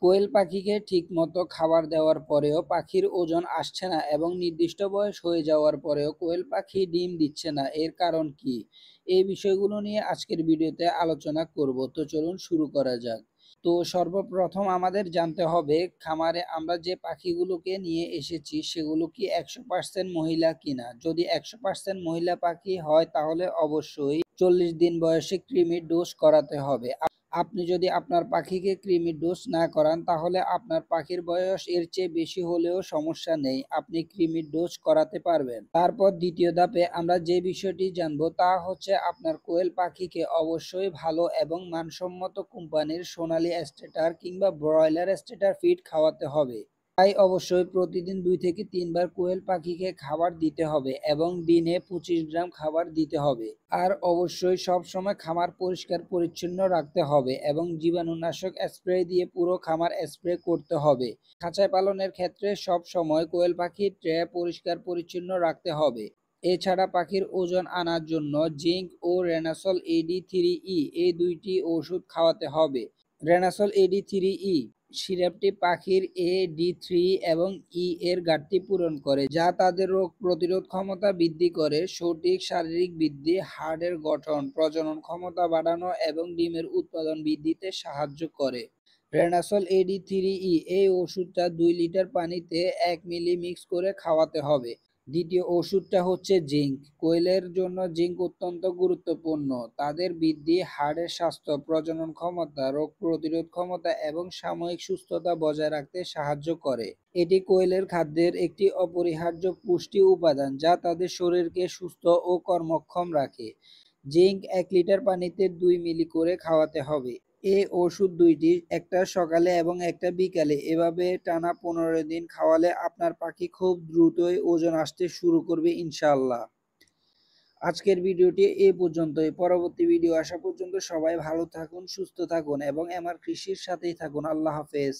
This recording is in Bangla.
কোয়েল পাখিকে ঠিকমতো খাবার দেওয়ার পরেও পাখির ওজন আসছে না এবং নির্দিষ্ট বয়স হয়ে যাওয়ার পরেও কোয়েল পাখি ডিম দিচ্ছে না, এর কারণ কি? এই বিষয়গুলো নিয়ে আজকের ভিডিওতে আলোচনা করব। তো চলুন শুরু করা যাক। তো সর্বপ্রথম আমাদের জানতে হবে খামারে আমরা যে পাখিগুলোকে নিয়ে এসেছি সেগুলো কি 100% মহিলা কিনা। যদি 100% মহিলা পাখি হয় তাহলে অবশ্যই 40 দিন বয়সে কৃমির ডোজ করাতে হবে। আপনি যদি আপনার পাখিকে কৃমির ডোজ না করান তাহলে আপনার পাখির বয়স এর চেয়ে বেশি হলেও সমস্যা নেই, আপনি কৃমির ডোজ করাতে পারবেন। তারপর দ্বিতীয় ধাপে আমরা যে বিষয়টি জানবো তা হচ্ছে আপনার কোয়েল পাখিকে অবশ্যই ভালো এবং মানসম্মত কোম্পানির সোনালী স্টেটার কিংবা ব্রয়লার স্টেটার ফিড খাওয়াতে হবে। তাই অবশ্যই প্রতিদিন 2 থেকে 3 বার কোয়েল পাখিকে খাবার দিতে হবে এবং দিনে 25 গ্রাম খাবার দিতে হবে। আর অবশ্যই সব সময় খামার পরিষ্কার পরিচ্ছন্ন রাখতে হবে এবং জীবাণুনাশক স্প্রে দিয়ে পুরো খামার স্প্রে করতে হবে। খাঁচায় পালনের ক্ষেত্রে সব সময় কোয়েল পাখির ট্রে পরিষ্কার পরিচ্ছন্ন রাখতে হবে। এছাড়া পাখির ওজন আনার জন্য জিঙ্ক ও রেনাসল AD3E এই দুইটি ওষুধ খাওয়াতে হবে। রেনাসল AD3E সিরাপটি পাখির AD3 এবং ই এর ঘাটতি পূরণ করে, যা তাদের রোগ প্রতিরোধ ক্ষমতা বৃদ্ধি করে, সঠিক শারীরিক বৃদ্ধি, হাড়ের গঠন, প্রজনন ক্ষমতা বাড়ানো এবং ডিমের উৎপাদন বৃদ্ধিতে সাহায্য করে। রেনাসল AD3E এই ওষুধটা 2 লিটার পানিতে 1 মিলি মিক্স করে খাওয়াতে হবে। দ্বিতীয় ওষুধটা হচ্ছে জিঙ্ক। কোয়েলের জন্য জিঙ্ক অত্যন্ত গুরুত্বপূর্ণ। তাদের বৃদ্ধি, হাড়ের স্বাস্থ্য, প্রজনন ক্ষমতা, রোগ প্রতিরোধ ক্ষমতা এবং সাময়িক সুস্থতা বজায় রাখতে সাহায্য করে। এটি কোয়েলের খাদ্যের একটি অপরিহার্য পুষ্টি উপাদান যা তাদের শরীরকে সুস্থ ও কর্মক্ষম রাখে। জিঙ্ক 1 লিটার পানিতে 2 মিলি করে খাওয়াতে হবে। এই ওষুধ দুইটি, একটা সকালে এবং একটা বিকালে, এভাবে টানা 15 দিন খাওয়ালে আপনার পাখি খুব দ্রুতই ওজন আসতে শুরু করবে ইনশাআল্লাহ। আজকের ভিডিওটি এই পর্যন্তই। পরবর্তী ভিডিও আসা পর্যন্ত সবাই ভালো থাকুন, সুস্থ থাকুন এবং আমার কৃষির সাথেই থাকুন। আল্লাহ হাফেজ।